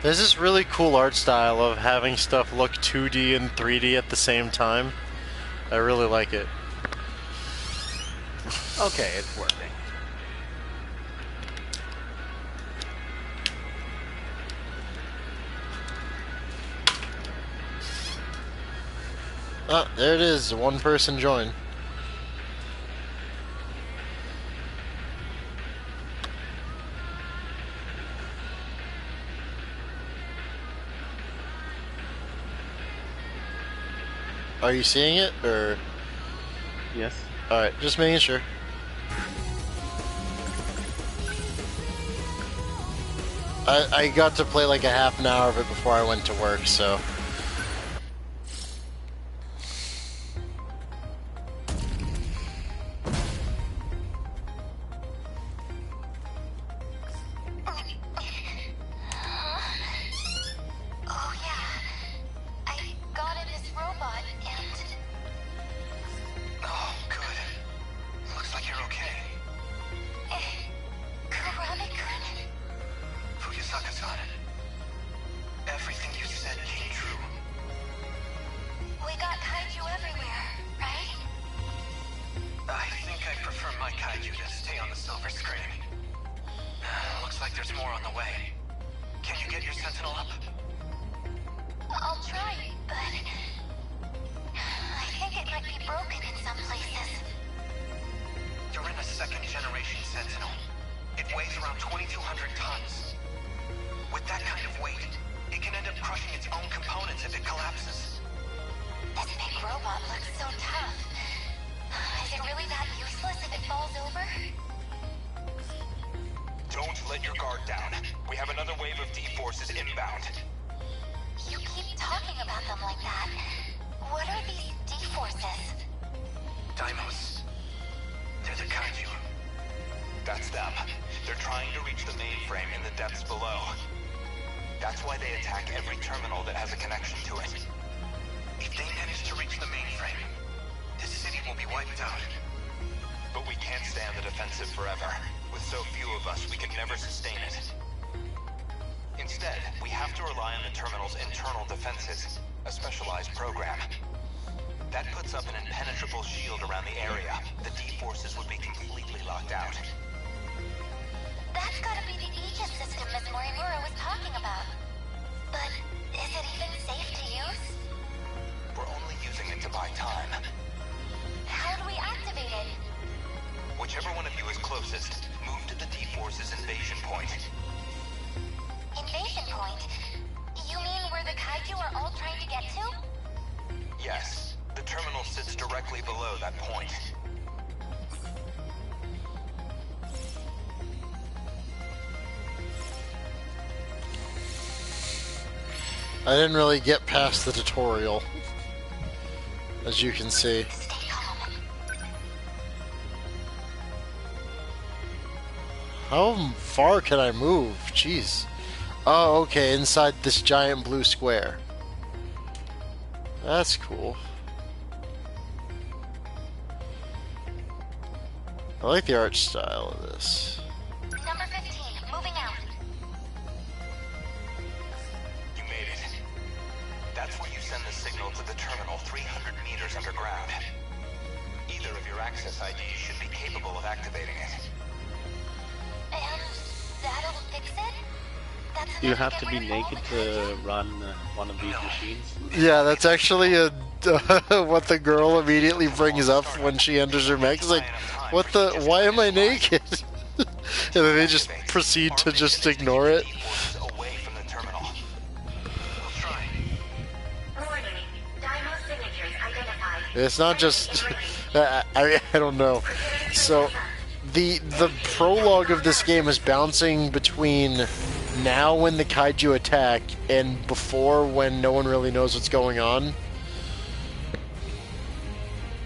There's this really cool art style of having stuff look 2D and 3D at the same time. I really like it. Okay, it's working. Ah, there it is. One person join. Are you seeing it, or? Yes. Alright, just making sure. I got to play like a half an hour of it before I went to work, so... Second-generation Sentinel. It weighs around 2,200 tons. With that kind of weight, it can end up crushing its own components if it collapses. This big robot looks so tough. Is it really that useless if it falls over? Don't let your guard down. We have another wave of D-forces inbound. You keep talking about them like that. What are these D-forces? Daimos. They're the kaiju. That's them. They're trying to reach the mainframe in the depths below. That's why they attack every terminal that has a connection to it. If they manage to reach the mainframe, this city will be wiped out. But we can't stay on the defensive forever. With so few of us, we can never sustain it. Instead, we have to rely on the terminal's internal defenses, a specialized program. That puts up an impenetrable shield around the area. The D-forces would be completely locked out. That's gotta be the Aegis system Miss Morimura was talking about. But is it even safe to use? We're only using it to buy time. How do we activate it? Whichever one of you is closest, move to the D-forces invasion point. Invasion point? You mean where the kaiju are all trying to get to? Yes. The terminal sits directly below that point. I didn't really get past the tutorial, as you can see. Stay calm. How far can I move? Jeez. Oh, okay, inside this giant blue square. That's cool. I like the art style of this. Number 15, moving out. You made it. That's where you send the signal to the terminal 300 meters underground. Either of your access IDs should be capable of activating it. And that'll fix it? That's Do you enough have to get be rid of all naked the kaiju? to run one of these machines? Yeah, that's actually a what the girl immediately brings up when she enters her mech. It's like, what the? Why am I naked? And then they just proceed to just ignore it. Away from the terminal. We'll try. Warning. Daimos signatures identified. It's not just. I don't know. So, the prologue of this game is bouncing between now when the kaiju attack and before when no one really knows what's going on.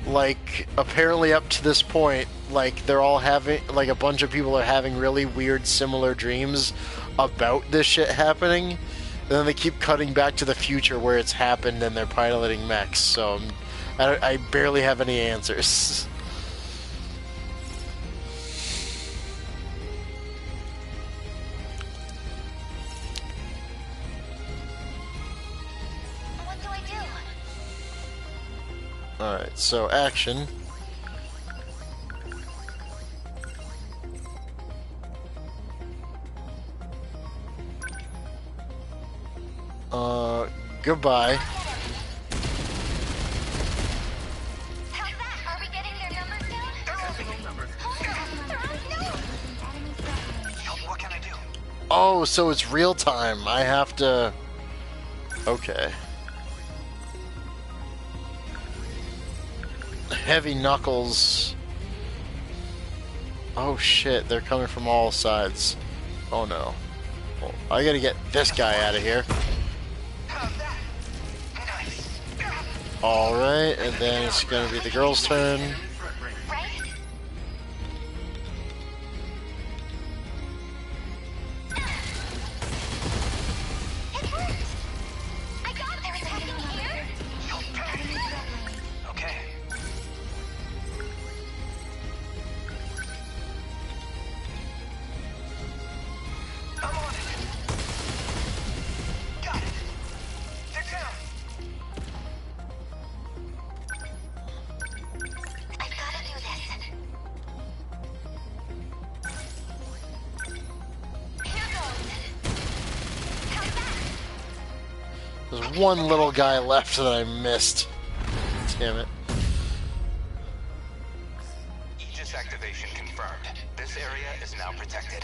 Like, apparently up to this point, like, they're all having, like, a bunch of people are having really weird similar dreams about this shit happening, and then they keep cutting back to the future where it's happened and they're piloting mechs, so I barely have any answers. Alright, so action. Goodbye. How's that? Are we getting their numbers down? Hold on. They're on. What can I do? Oh, so it's real time. I have to... Okay. Heavy knuckles. Oh shit, they're coming from all sides. Oh no. Well, I gotta get this guy out of here. How's that? Nice. Alright, and then it's gonna be the girl's turn. Right? It worked! I got there attacking here! Okay. I'm on it. Got it. They're down. I've gotta do this. Here goes. How's that? There's one little guy left that I missed. Damn it. Aegis activation confirmed. This area is now protected.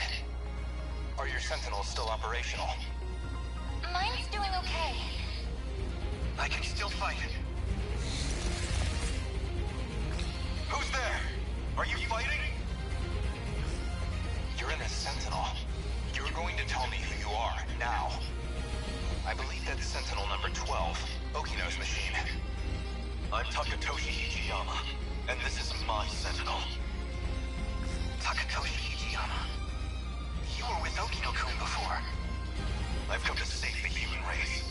Are your Sentinels still operational? Mine's doing okay. I can still fight. Who's there? Are you fighting? You're in a Sentinel. You're going to tell me who you are, now. I believe that's Sentinel number 12, Okino's machine. I'm Takatoshi Ichiyama, and this is my Sentinel. Takatoshi Ichiyama. You were with Okino-kun before. I've come to save the human race.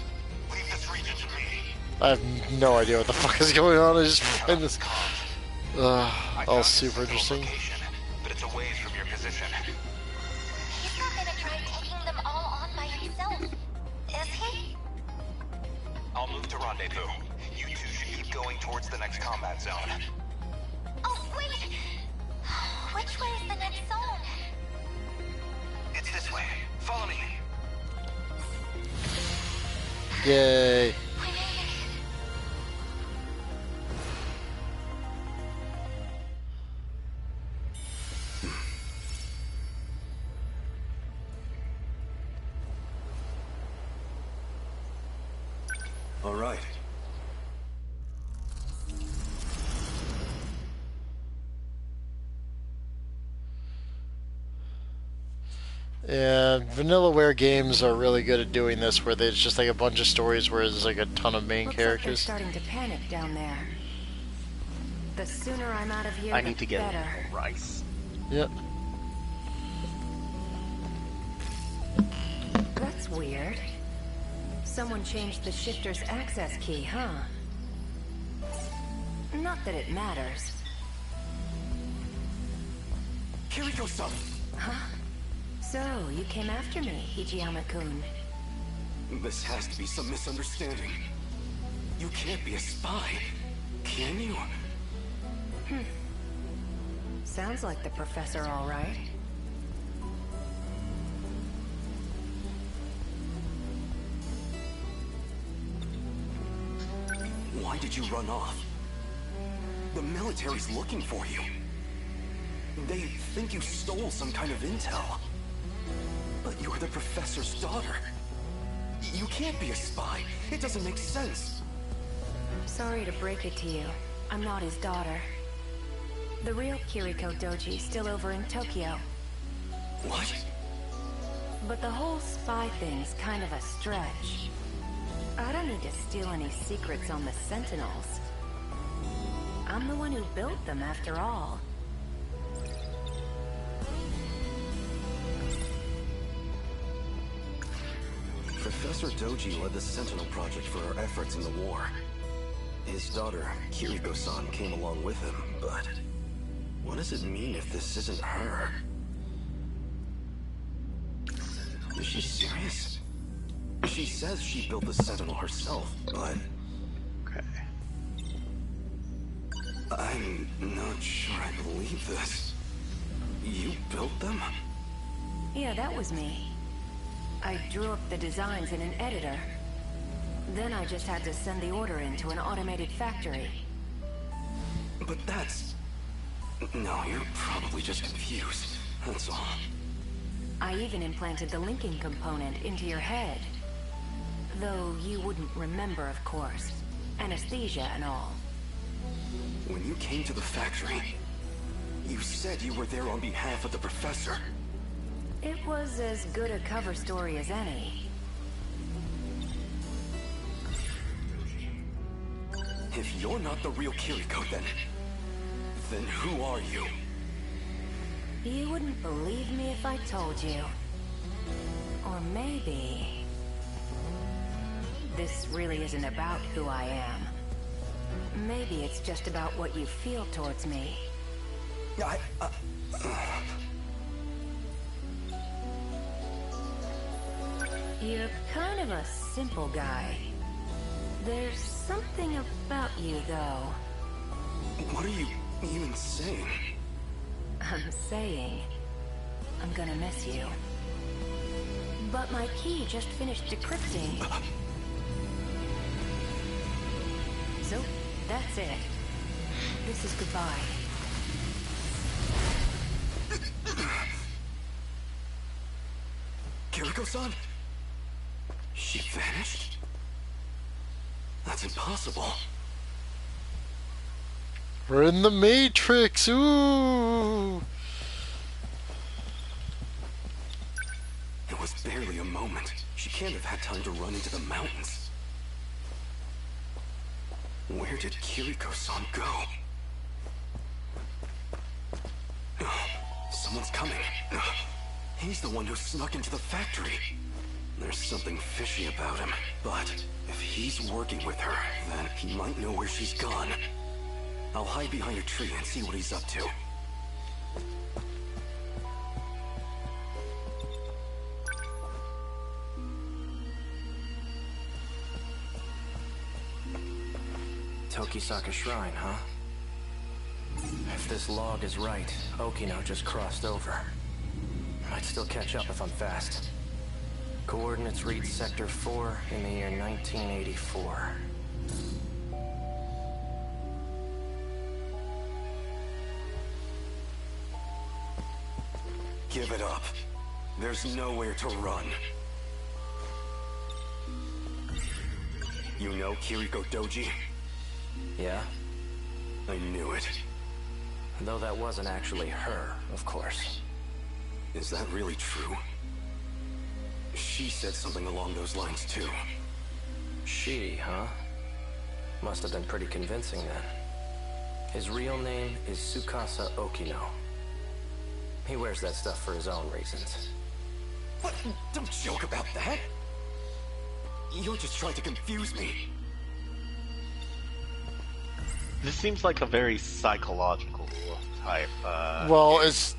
Leave this region to me. I have no idea what the fuck is going on. I just find this all super interesting. But it's a ways from your position. He's not gonna try taking them all on by himself, is he? I'll move to rendezvous. You two should keep going towards the next combat zone. Oh, wait! Which way is the next zone? It's this way. Follow me. Yay. We made it. All right. Yeah, Vanillaware games are really good at doing this, where there's just like a bunch of stories where there's like a ton of main Looks like they're characters. starting to panic down there. The sooner I'm out of here, I the need to get better. rice. Yep. That's weird. Someone changed the shifter's access key, huh? Not that it matters. Kiriko-san! Huh? So, you came after me, Ichiyama-kun. This has to be some misunderstanding. You can't be a spy, can you? Sounds like the professor, all right. Why did you run off? The military's looking for you. They think you stole some kind of intel. But you're the professor's daughter. You can't be a spy. It doesn't make sense. Sorry to break it to you. I'm not his daughter. The real Kiriko Doji's still over in Tokyo. What? But the whole spy thing's kind of a stretch. I don't need to steal any secrets on the Sentinels. I'm the one who built them, after all. Professor Doji led the Sentinel Project for our efforts in the war. His daughter, Kiriko-san, came along with him, but... what does it mean if this isn't her? Is she serious? She says she built the Sentinel herself, but... Okay. I'm not sure I believe this. You built them? Yeah, that was me. I drew up the designs in an editor. Then I just had to send the order into an automated factory. But that's... No, you're probably just confused. That's all. I even implanted the linking component into your head. Though you wouldn't remember, of course. Anesthesia and all. When you came to the factory, you said you were there on behalf of the professor. It was as good a cover story as any. If you're not the real Kiriko, then who are you? You wouldn't believe me if I told you. Or maybe... this really isn't about who I am. Maybe it's just about what you feel towards me. You're kind of a simple guy. There's something about you, though. What are you even saying? I'm saying... I'm gonna miss you. But my key just finished decrypting. So, that's it. This is goodbye. Kiriko-san? She vanished? That's impossible. We're in the Matrix. Ooh. It was barely a moment. She can't have had time to run into the mountains. Where did Kiriko-san go? Someone's coming. He's the one who snuck into the factory. There's something fishy about him. But if he's working with her, then he might know where she's gone. I'll hide behind a tree and see what he's up to. Tokisaka Shrine, huh? If this log is right, Okino just crossed over. Might still catch up if I'm fast. Coordinates read Sector 4 in the year 1984. Give it up. There's nowhere to run. You know Kiriko Doji? Yeah? I knew it. Though that wasn't actually her, of course. Is that really true? She said something along those lines too. She, huh? Must have been pretty convincing then. His real name is Tsukasa Okino. He wears that stuff for his own reasons. What? Don't joke about that! You're just trying to confuse me. This seems like a very psychological type. Well, it's...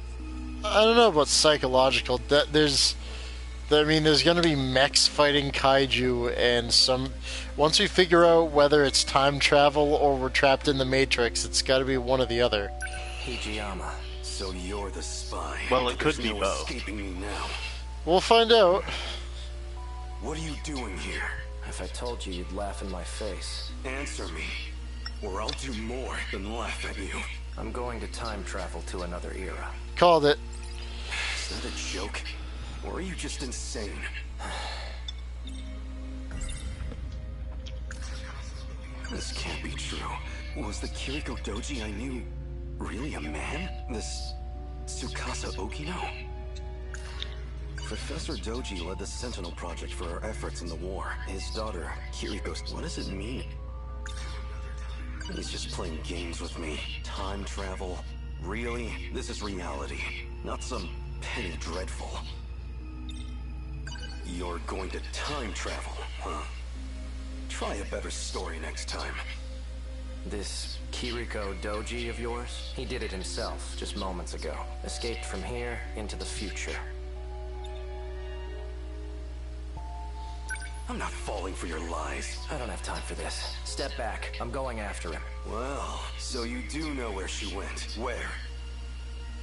I don't know about psychological. There's going to be mechs fighting kaiju, and some... Once we figure out whether it's time travel or we're trapped in the Matrix, it's got to be one or the other. Hijiyama. So you're the spy. Well, it could There's be no both. escaping me now. We'll find out. What are you doing here? If I told you, you'd laugh in my face. Answer me, or I'll do more than laugh at you. I'm going to time travel to another era. Called it. Is that a joke? Or are you just insane? This can't be true. Was the Kiriko Doji I knew really a man? This Tsukasa Okino? Professor Doji led the Sentinel project for our efforts in the war. His daughter, Kiriko, what does it mean? He's just playing games with me. Time travel. Really? This is reality, not some penny dreadful. You're going to time travel, huh? Try a better story next time. This Kiriko Doji of yours, he did it himself just moments ago. Escaped from here into the future. I'm not falling for your lies. I don't have time for this. Step back. I'm going after him. Well, so you do know where she went. Where?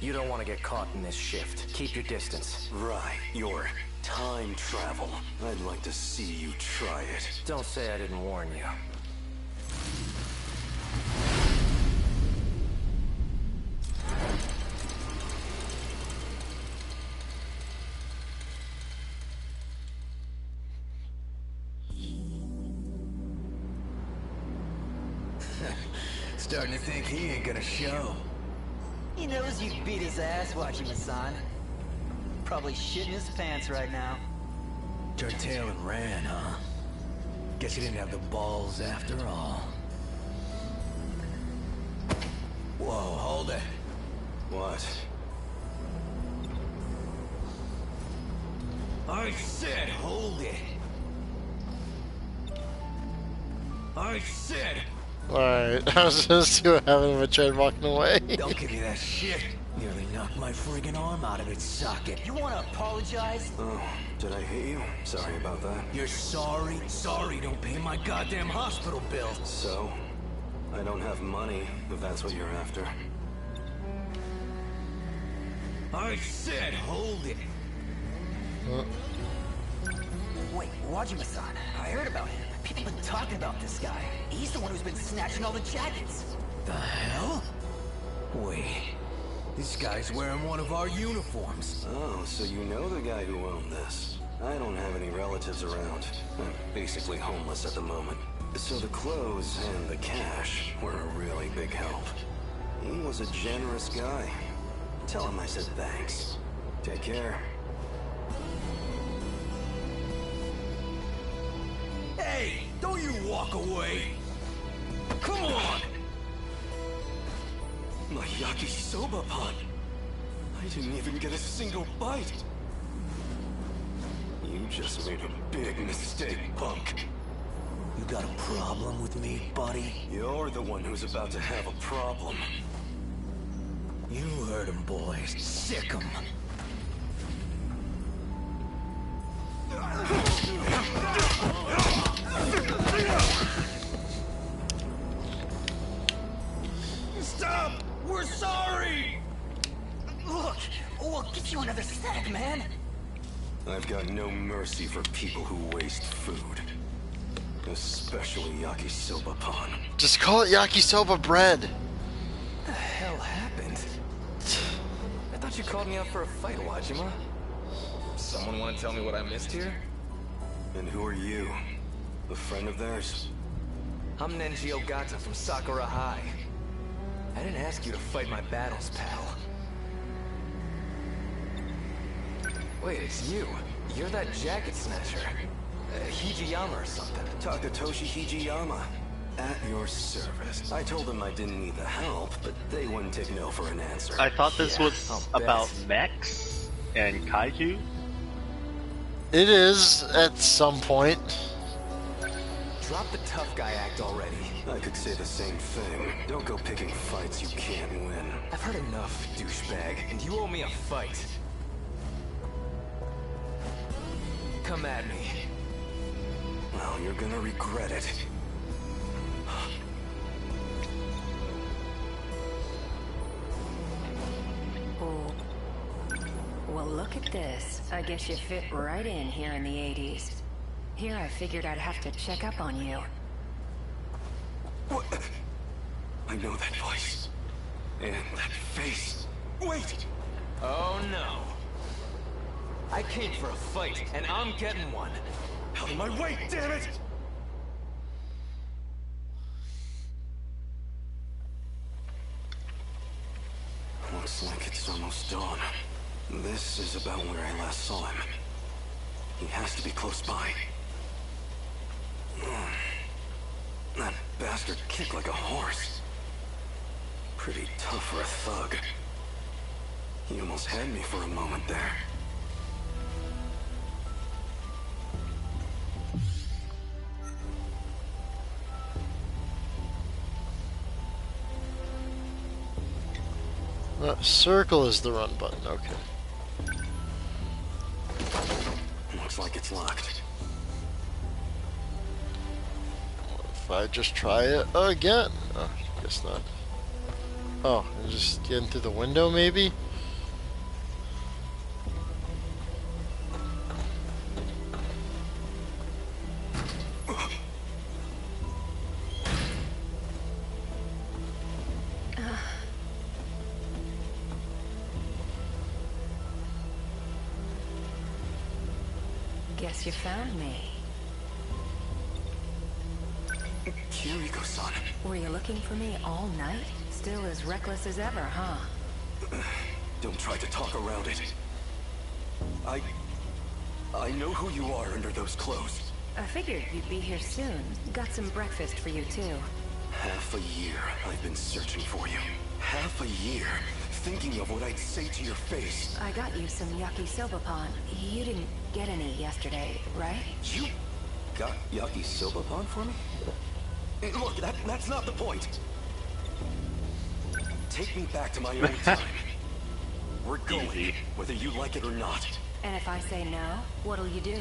You don't want to get caught in this shift. Keep your distance. Right, your time travel. I'd like to see you try it. Don't say I didn't warn you. Starting to think he ain't gonna show. He knows you beat his ass watching him, son. Probably shitting his pants right now. Turned tail and ran, huh? Guess you didn't have the balls after all. Whoa, hold it. What? I said hold it. I said... Alright, I was just see what happened if I tried walking away. Don't give me that shit. Nearly knocked my friggin' arm out of its socket. You wanna apologize? Oh, did I hit you? Sorry about that. You're sorry? Sorry don't pay my goddamn hospital bill. So? I don't have money, if that's what you're after. I said hold it. Wait, Wajima-san. I heard about him. People been talking about this guy. He's the one who's been snatching all the jackets. The hell? Wait. This guy's wearing one of our uniforms. Oh, so you know the guy who owned this. I don't have any relatives around. I'm basically homeless at the moment. So the clothes and the cash were a really big help. He was a generous guy. Tell him I said thanks. Take care. Hey, don't you walk away. Come on! My yakisoba pot. I didn't even get a single bite. You just made a big mistake, punk. You got a problem with me, buddy? You're the one who's about to have a problem. You heard him, boys. Sick 'em. Stop! We're sorry! Look, we'll get you another snack, man. I've got no mercy for people who waste food. Especially yakisoba pan. Just call it yakisoba bread. What the hell happened? I thought you called me out for a fight, Wajima. Someone want to tell me what I missed here? And who are you? A friend of theirs? I'm Nenji Ogata from Sakura High. I didn't ask you to fight my battles, pal. Wait, it's you. You're that jacket snatcher. Hijiyama or something. Takatoshi Hijiyama. At your service. I told them I didn't need the help, but they wouldn't take no for an answer. I thought this Yeah, was I'll bet. about mechs and kaiju. It is at some point. Drop the tough guy act already. I could say the same thing. Don't go picking fights you can't win. I've heard enough, douchebag, and you owe me a fight. Come at me. Well, you're gonna regret it. Oh. Well, look at this. I guess you fit right in here in the 80s. Here I figured I'd have to check up on you. What? I know that voice. And that face. Wait! Oh no. I came for a fight, and I'm getting one. Out of my way, damn it! Looks like it's almost dawn. This is about where I last saw him. He has to be close by. That bastard kicked like a horse. Pretty tough for a thug. He almost had me for a moment there. Circle is the run button, okay. Looks like it's locked. if I just try it again. Oh, guess not. Oh, just get into the window maybe? Guess you found me. Kiriko-san. Were you looking for me all night? Still as reckless as ever, huh? Don't try to talk around it. I know who you are under those clothes. I figured you'd be here soon. Got some breakfast for you, too. Half a year I've been searching for you. Half a year thinking of what I'd say to your face. I got you some yakisoba pan. You didn't get any yesterday, right? You got yakisoba pan for me? Look, that's not the point. Take me back to my own time. We're going, whether you like it or not. And if I say no, what'll you do?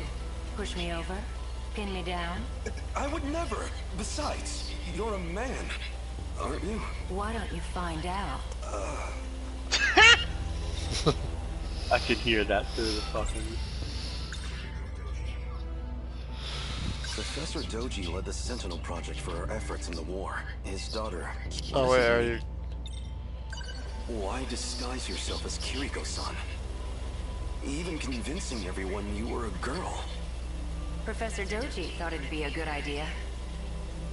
Push me over? Pin me down? I would never. Besides, you're a man, aren't you? Why don't you find out? I could hear that through the fucking... Professor Doji led the Sentinel project for our efforts in the war. His daughter... Oh wait, are you... Why disguise yourself as Kiriko-san? Even convincing everyone you were a girl. Professor Doji thought it'd be a good idea.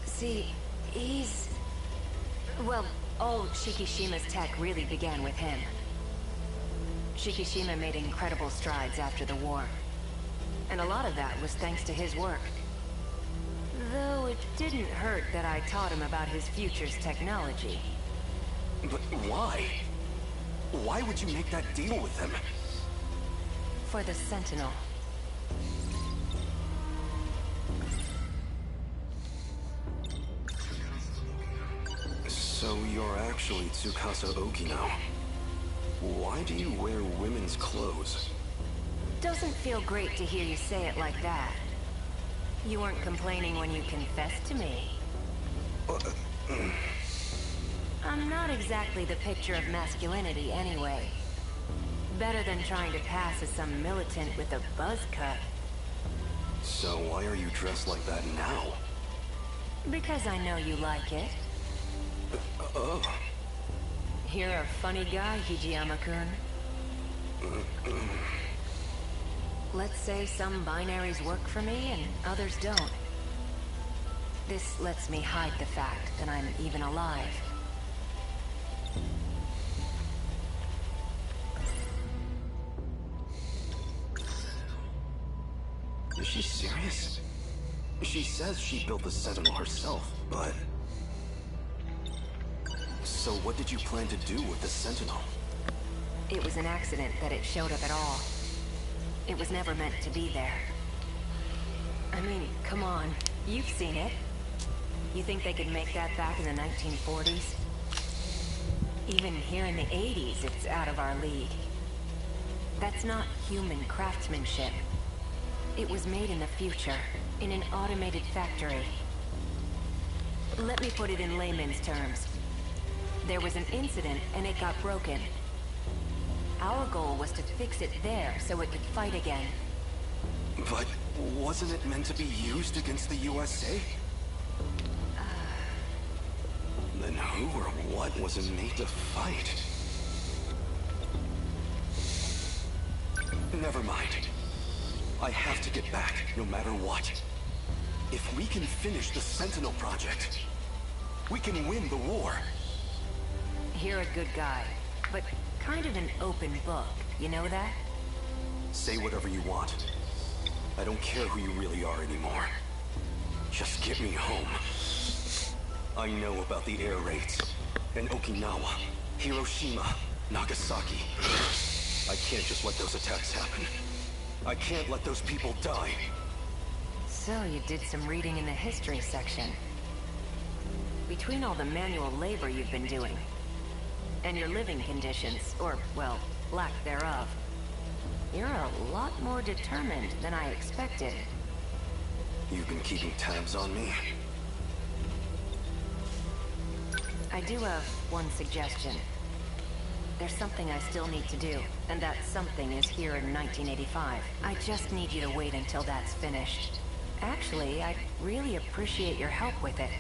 See, he's... Well, all Shikishima's tech really began with him. Shikishima made incredible strides after the war. And a lot of that was thanks to his work. Though it didn't hurt that I taught him about his future's technology. But why? Why would you make that deal with him? For the Sentinel. So you're actually Tsukasa Oki now. Why do you wear women's clothes? Doesn't feel great to hear you say it like that. You weren't complaining when you confessed to me. I'm not exactly the picture of masculinity anyway. Better than trying to pass as some militant with a buzz cut. So why are you dressed like that now? Because I know you like it. Oh. You're a funny guy, Hijiyama-kun. Let's say some binaries work for me and others don't. This lets me hide the fact that I'm even alive. Is she serious? She says she built the Sentinel herself, but... So what did you plan to do with the Sentinel? It was an accident that it showed up at all. It was never meant to be there. I mean, come on. You've seen it. You think they could make that back in the 1940s? Even here in the 80s, it's out of our league. That's not human craftsmanship. It was made in the future, in an automated factory. Let me put it in layman's terms. There was an incident and it got broken. Our goal was to fix it there so it could fight again. But wasn't it meant to be used against the USA? Then who or what was it made to fight? Never mind. I have to get back, no matter what. If we can finish the Sentinel project, we can win the war. You're a good guy, but kind of an open book, you know that? Say whatever you want. I don't care who you really are anymore. Just get me home. I know about the air raids, and Okinawa, Hiroshima, Nagasaki. I can't just let those attacks happen. I can't let those people die. So you did some reading in the history section. Between all the manual labor you've been doing, and your living conditions, or, well, lack thereof, you're a lot more determined than I expected. You've been keeping tabs on me? I do have one suggestion. There's something I still need to do, and that something is here in 1985. I just need you to wait until that's finished. Actually, I'd really appreciate your help with it.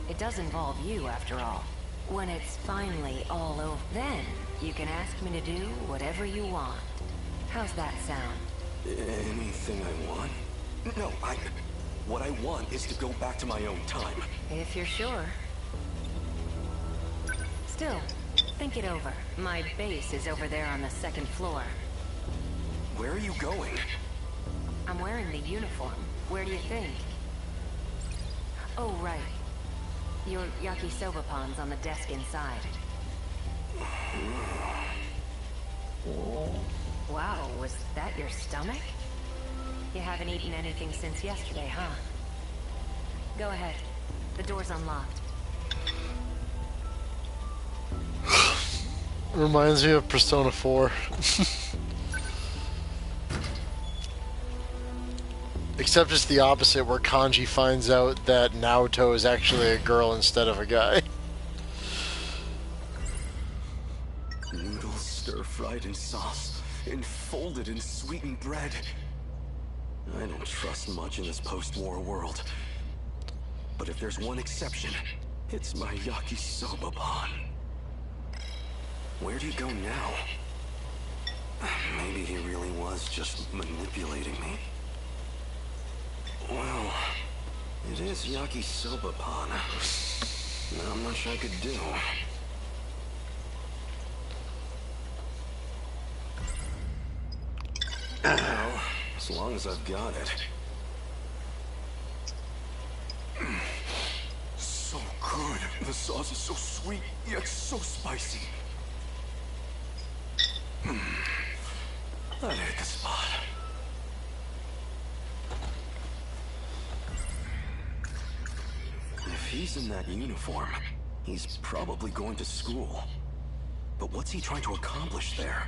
It does involve you, after all. When it's finally all over, then you can ask me to do whatever you want. How's that sound? Anything I want? No, what I want is to go back to my own time. If you're sure. Still, think it over. My base is over there on the second floor. Where are you going? I'm wearing the uniform. Where do you think? Oh, right. Your yakisoba pan's on the desk inside. Wow, was that your stomach? You haven't eaten anything since yesterday, huh? Go ahead. The door's unlocked. Reminds me of Persona 4. Except it's the opposite, where Kanji finds out that Naoto is actually a girl instead of a guy. Noodles stir-fried in sauce, enfolded in sweetened bread. I don't trust much in this post-war world. But if there's one exception, it's my yakisoba pan. Where do you go now? Maybe he really was just manipulating me. Well, it is yakisoba pan. Not much I could do. Well, as long as I've got it. So good. The sauce is so sweet, yet so spicy. That hit the spot. If he's in that uniform, he's probably going to school. But what's he trying to accomplish there?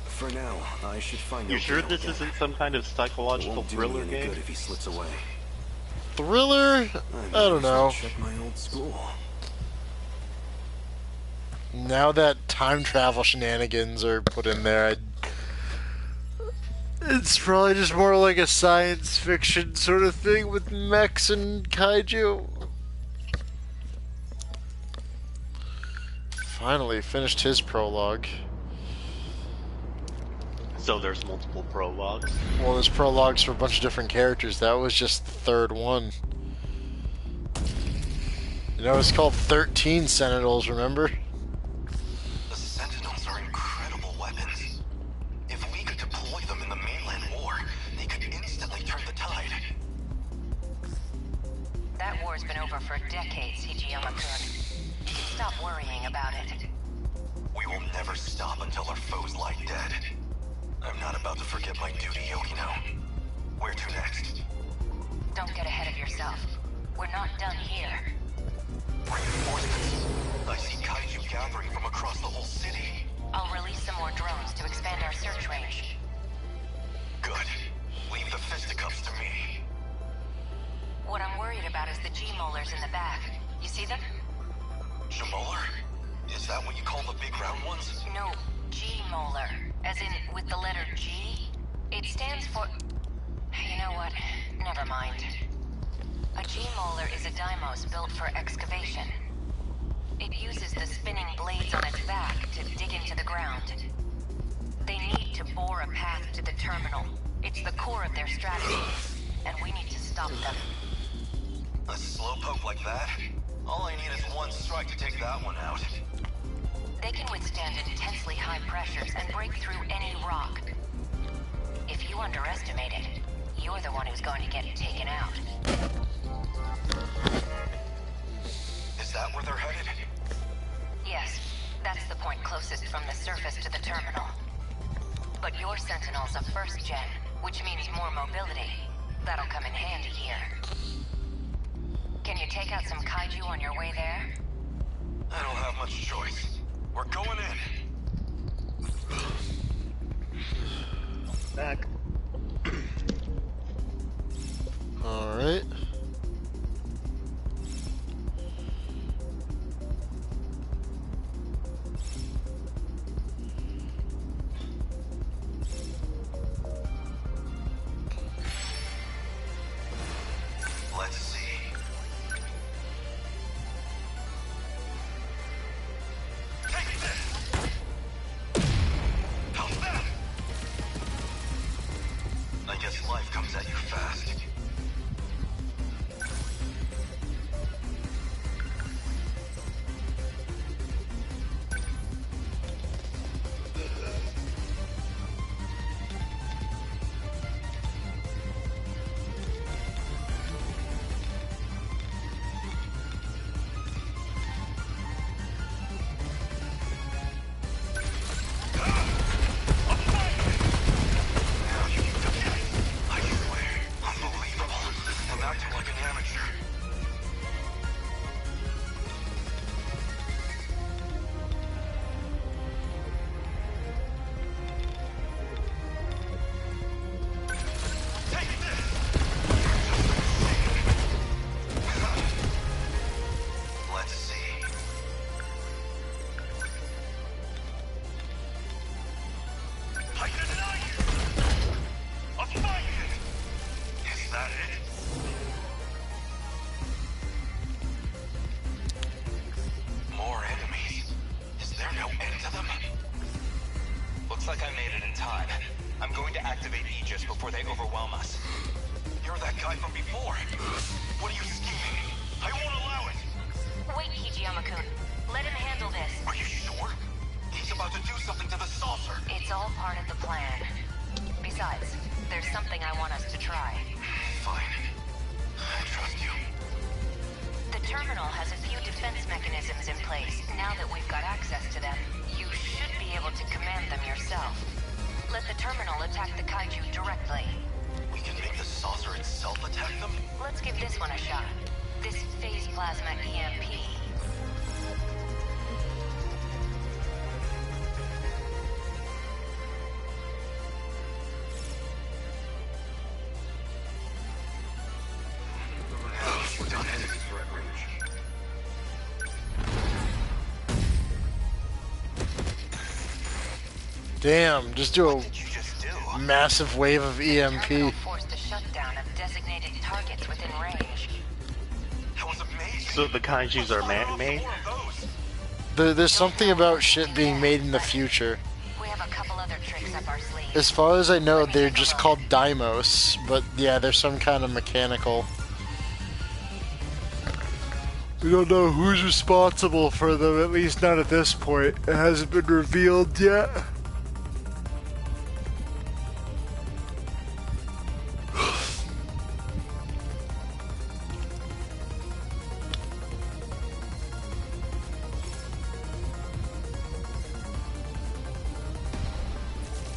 For now, I should find. You sure this isn't some kind of psychological thriller game? Good if he slips away. Thriller? I don't know. Check my old school. Now that time travel shenanigans are put in there, it's probably just more like a science fiction sort of thing with mechs and kaiju. Finally finished his prologue. So there's multiple prologues? Well, there's prologues for a bunch of different characters. That was just the third one. You know, it's called 13 Sentinels, remember? The Sentinels are incredible weapons. If we could deploy them in the mainland war, they could instantly turn the tide. That war's been over for decades, Hijiyama-kun. Stop worrying about it. We will never stop until our foes lie dead. I'm not about to forget my duty, Yokino. Where to next? Don't get ahead of yourself. We're not done here. Reinforcements. I see kaiju gathering from across the whole city. I'll release some more drones to expand our search range. Good. Leave the fisticuffs to me. What I'm worried about is the G-molars in the back. You see them? G-molar? Is that what you call the big round ones? No, G-molar. As in, with the letter G? It stands for... You know what? Never mind. A G-molar is a Deimos built for excavation. It uses the spinning blades on its back to dig into the ground. They need to bore a path to the terminal. It's the core of their strategy, and we need to stop them. A slowpoke like that? All I need is one strike to take that one out. They can withstand intensely high pressures and break through any rock. If you underestimate it, you're the one who's going to get taken out. Is that where they're headed? Yes, that's the point closest from the surface to the terminal. But your Sentinel's a first gen, which means more mobility. That'll come in handy here. Can you take out some kaiju on your way there? I don't have much choice. We're going in. Back. Alright. they overwhelm us. You're that guy from before. What are you scheming? I won't allow it. Wait, Hijiyama-kun. Let him handle this. Are you sure? He's about to do something to the saucer. It's all part of the plan. Besides, there's something I want us to try. Fine. I trust you. The terminal has a few defense mechanisms in place. Now that we've got access to them, you should be able to command them yourself. Let the terminal attack the kaiju directly. We can make the saucer itself attack them? Let's give this one a shot. This phase plasma EMP. Damn, just do What did you just do? a massive wave of The terminal EMP. forced a shutdown of designated targets within range. That was amazing. So the kaijus are man-made? More of those. There's something about shit being made in the future. We have a couple other tricks up our sleeve. As far as I know, they're just called Daimos, but yeah, they're some kind of mechanical. We don't know who's responsible for them, at least not at this point. It hasn't been revealed yet.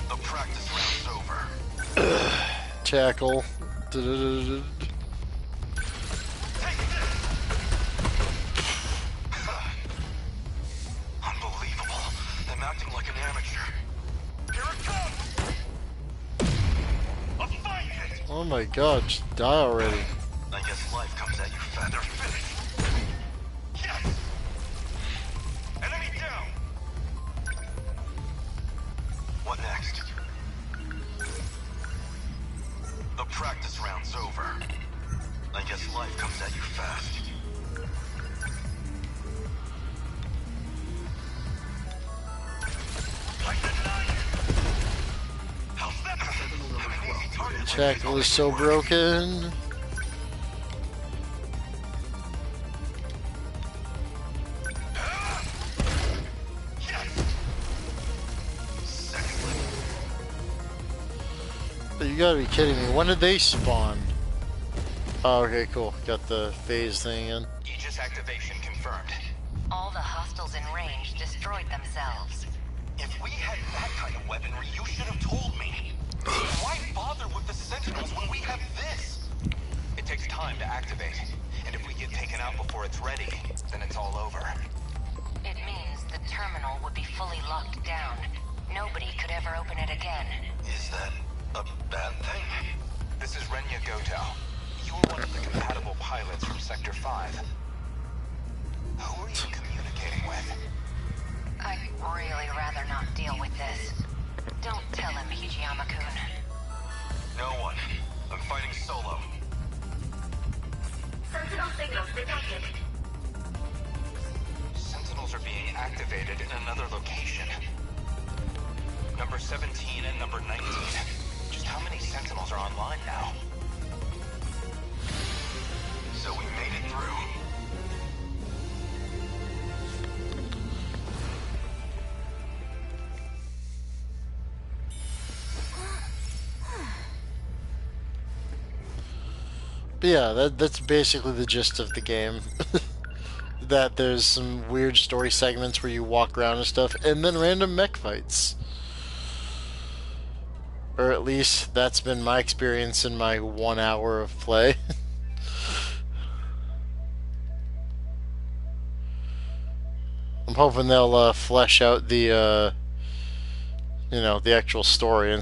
The practice round's over. Tackle. Unbelievable. I'm acting like an amateur. Here it comes! A fight hit! Oh my god, just die already. I guess life comes at you fat. They're finished. Yes! Enemy down! What next? The practice round's over. I guess life comes at you fast. I deny it! How's that? I'm an easy target. Tackle is so broken. You gotta be kidding me. When did they spawn? Oh, okay, cool. Got the phase thing in. Aegis activation confirmed. All the hostiles in range destroyed themselves. If we had that kind of weaponry, you should have told me. Why bother with the Sentinels when we have this? It takes time to activate, and if we get taken out before it's ready, then it's all over. It means the terminal would be fully locked down. Nobody could ever open it again. Is that a bad thing? This is Renya Goto. You were one of the compatible pilots from Sector 5. Who are you communicating with? I'd really rather not deal with this. Don't tell him, Hijiyama-kun. No one. I'm fighting solo. Sentinel signals detected. Sentinels are being activated in another location. Number 17 and number 19. Just how many Sentinels are online now? So we made it through. But yeah, that's basically the gist of the game. That there's some weird story segments where you walk around and stuff, and then random mech fights. Or at least that's been my experience in my 1 hour of play. I'm hoping they'll flesh out the, the actual story and